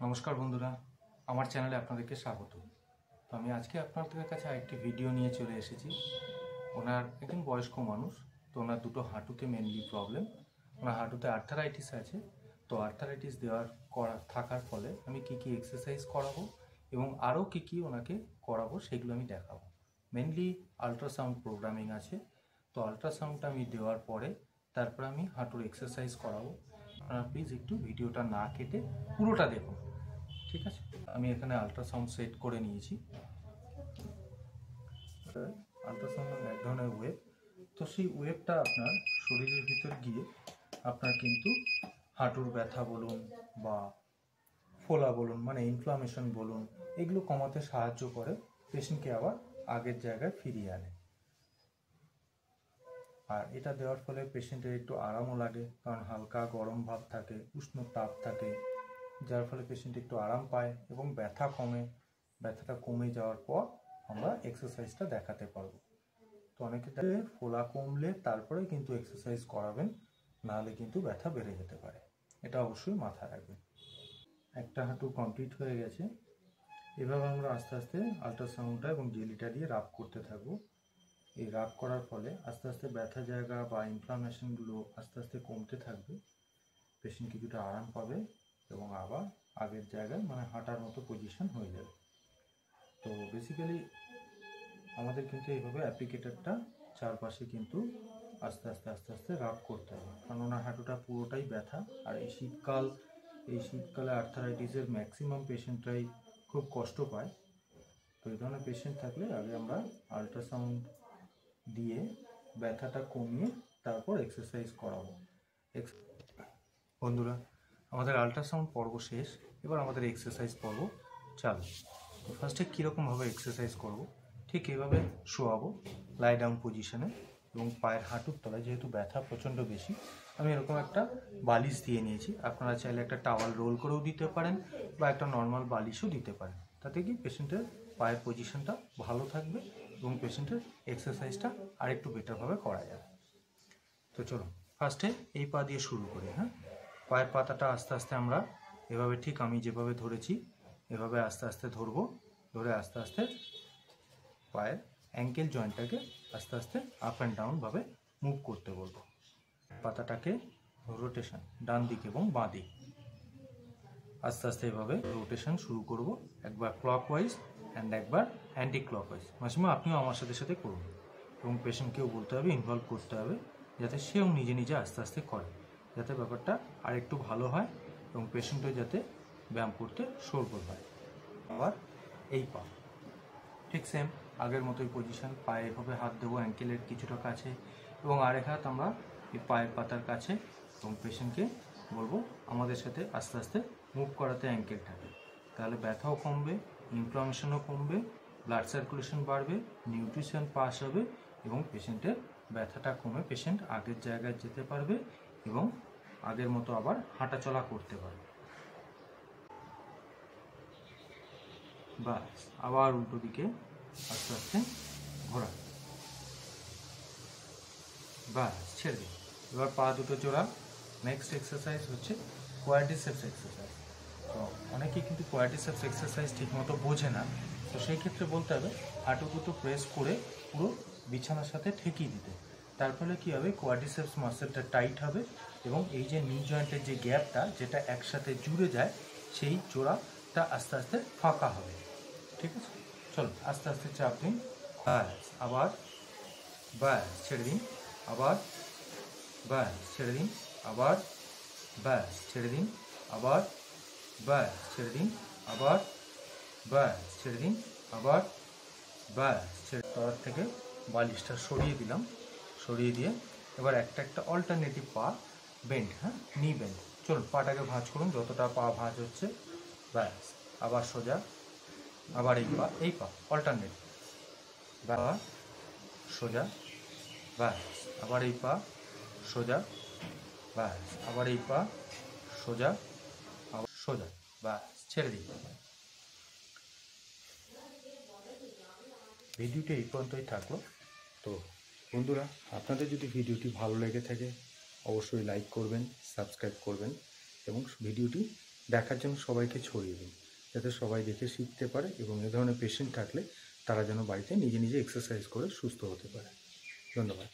নমস্কার বন্ধুরা, আমার চ্যানেলে আপনাদেরকে স্বাগত। তো আমি আজকে আপনাদের কাছে আরেকটি ভিডিও নিয়ে চলে এসেছি। ওনার একজন বয়স্ক মানুষ, তো ওনার দুটো হাঁটুতে মেনলি প্রবলেম। ওনার হাঁটুতে আর্থারাইটিস আছে। তো আর্থারাইটিস থাকার ফলে আমি কি কি এক্সারসাইজ করাবো এবং আরও কি ওনাকে করাবো সেগুলো আমি দেখাবো। মেনলি আল্ট্রাসাউন্ড প্রোগ্রামিং আছে। তো আল্ট্রাসাউন্ডটা আমি দেওয়ার পরে তারপর আমি হাঁটুর এক্সারসাইজ করাবো। আপনারা প্লিজ একটু ভিডিওটা না কেটে পুরোটা দেখুন, ঠিক আছে? আমি এখানে আল্ট্রাসাউন্ড সেট করে নিয়েছি। আল্ট্রাসাউন্ড এক ধরনের ওয়েভ। তো সেই ওয়েভটা আপনার শরীরের ভিতর গিয়ে আপনার কিন্তু হাঁটুর ব্যথা বলুন বা ফোলা বলুন, মানে ইনফ্লামেশন বলুন, এগুলো কমাতে সাহায্য করে, পেশেন্টকে আবার আগের জায়গায় ফিরিয়ে আনে। আর এটা দেওয়ার ফলে পেশেন্টের একটু আরামও লাগে, কারণ হালকা গরম ভাব থাকে, উষ্ণ তাপ থাকে, যার ফলে পেশেন্ট একটু আরাম পায় এবং ব্যথা কমে। ব্যথাটা কমে যাওয়ার পর আমরা এক্সারসাইজটা দেখাতে পারবো। তো অনেকে ফোলা কমলে তারপরে কিন্তু এক্সারসাইজ করাবেন, নাহলে কিন্তু ব্যথা বেড়ে যেতে পারে। এটা অবশ্যই মাথায় রাখবেন। একটা হাঁটু কমপ্লিট হয়ে গেছে। এভাবে আমরা আস্তে আস্তে আল্ট্রাসাউন্ডটা এবং জেলিটা দিয়ে রাব করতে থাকবো। এই রাব করার ফলে আস্তে আস্তে ব্যথা জায়গা বা ইনফ্লামেশনগুলো আস্তে আস্তে কমতে থাকবে। পেশেন্ট কিছুটা আরাম পাবে এবং আবার আগের জায়গায় মানে হাঁটার মতো পজিশন হয়ে যাবে। তো বেসিক্যালি আমাদের কিন্তু এইভাবে অ্যাপ্লিকেটরটা চারপাশে কিন্তু আস্তে আস্তে রাব করতে হবে, কারণ ওনার হাঁটুটা পুরোটাই ব্যথা। আর এই শীতকালে আর্থারাইটিসের ম্যাক্সিমাম পেশেন্টরাই খুব কষ্ট পায়। তো এই ধরনের পেশেন্ট থাকলে আগে আমরা আল্ট্রাসাউন্ড দিয়ে ব্যথাটা কমিয়ে তারপর এক্সারসাইজ করাবো। বন্ধুরা, আমাদের আল্ট্রাসাউন্ড পর্ব শেষ, এবার আমাদের এক্সারসাইজ পর্ব চালু। তো ফার্স্টে কীরকমভাবে এক্সারসাইজ করব, ঠিক এইভাবে শোয়াবো লাই ডাউন পজিশনে, এবং পায়ের হাঁটুর তলায় যেহেতু ব্যথা প্রচণ্ড বেশি, আমি এরকম একটা বালিশ দিয়ে নিয়েছি। আপনারা চাইলে একটা টাওয়াল রোল করেও দিতে পারেন বা একটা নর্মাল বালিশও দিতে পারেন। তাতে কি পেশেন্টের পায়ের পজিশনটা ভালো থাকবে এবং পেশেন্টের এক্সারসাইজটা আরেকটু বেটারভাবে করা যাবে। তো চলুন ফার্স্টে এই পা দিয়ে শুরু করি। হ্যাঁ, পায়ের পাতাটা আস্তে আস্তে আমরা এভাবে, ঠিক আমি যেভাবে ধরেছি এভাবে আস্তে আস্তে ধরবো। ধরে আস্তে আস্তে পায়ের অ্যাঙ্কেল জয়েন্টটাকে আস্তে আস্তে আপ অ্যান্ড ডাউনভাবে মুভ করতে বলবো। পাতাটাকে রোটেশন ডান দিক এবং বাঁ দিক আস্তে আস্তে এভাবে রোটেশন শুরু করব। একবার ক্লকওয়াইজ অ্যান্ড একবার অ্যান্টি ক্লকওয়াইজ। মাঝে আপনিও আমার সাথে সাথে করুন এবং পেশেন্টকেও বলতে হবে, ইনভলভ করতে হবে, যাতে সেও নিজে নিজে আস্তে আস্তে করে, যাতে ব্যাপারটা আরেকটু ভালো হয় এবং পেশেন্টও যাতে ব্যায়াম করতে সরগোল হয়। আবার এই পা ঠিক সেম আগের মতোই পজিশন, পায়ে এভাবে হাত দেবো অ্যাঙ্কেলের কিছুটা কাছে এবং আরেক হাত আমরা এই পায়ের পাতার কাছে, এবং পেশেন্টকে বলবো আমাদের সাথে আস্তে আস্তে মুভ করাতে অ্যাঙ্কেলটাকে। তাহলে ব্যথাও কমবে, ইনফ্লামেশনও কমবে, ব্লাড সার্কুলেশন বাড়বে, নিউট্রিশন পাস হবে এবং পেশেন্টের ব্যথাটা কমে পেশেন্ট আগের জায়গায় যেতে পারবে এবং আগের মতো আবার হাঁটাচলা করতে পারবে। বাস, আবার উল্টো দিকে আস্তে আস্তে ঘোরা। বাস, ছেড়ে দিন। এবার পা দুটো জোড়া। নেক্সট এক্সারসাইজ হচ্ছে কোয়াড্রিসেপস এক্সারসাইজ। তো অনেকেই কিন্তু কোয়াড্রিসেপস এক্সারসাইজ ঠিকমতো বোঝে না। তো সেই ক্ষেত্রে বলতে হবে হাঁটু দুটো প্রেস করে পুরো বিছানার সাথে ঠেকিয়ে দিতে। তার ফলে কী হবে, কোয়াড্রিসেপস মাসেলটা টাইট হবে এবং এই যে নি জয়েন্টের যে গ্যাপটা যেটা একসাথে জুড়ে যায়, সেই জোড়াটা আস্তে আস্তে ফাঁকা হবে। ঠিক আছে, চলো আস্তে আস্তে চাপ দিন। ব্যাস, আবার ব্যাস, ছেড়ে দিন। আবার ব্যাস, ছেড়ে দিন। আবার ব্যাস, ছেড়ে দিন। আবার ব্যাস, ছেড়ে দিন। আবার ব্যাস, ছেড়ে দিন। আবার ব্যাস, ছেড়ে তলার থেকে বালিশটা সরিয়ে দিলাম। সরিয়ে দিয়ে এবার একটা অল্টারনেটিভ পা বেন্ড। হ্যাঁ, নি বেন্ড। চলুন পাটাকে ভাঁজ করুন যতটা পা ভাঁজ হচ্ছে। ব্যাস, আবার সোজা। আবার এই পা অল্টারনেট। আবার সোজা। ব্যাস, আবার এই পা সোজা। ব্যাস, আবার এই পা সোজা। আবার সোজা। ব্যাস, ছেড়ে দিই। ভিডিওটি এই পর্যন্তই থাকলো। তো বন্ধুরা, আপনাদের যদি ভিডিওটি ভালো লেগে থাকে অবশ্যই লাইক করবেন, সাবস্ক্রাইব করবেন এবং ভিডিওটি দেখার জন্য সবাইকে ছড়িয়ে দিন, যাতে সবাই দেখে শিখতে পারে এবং এ ধরনের পেশেন্ট থাকলে তারা যেন বাড়িতে নিজে নিজে এক্সারসাইজ করে সুস্থ হতে পারে। ধন্যবাদ।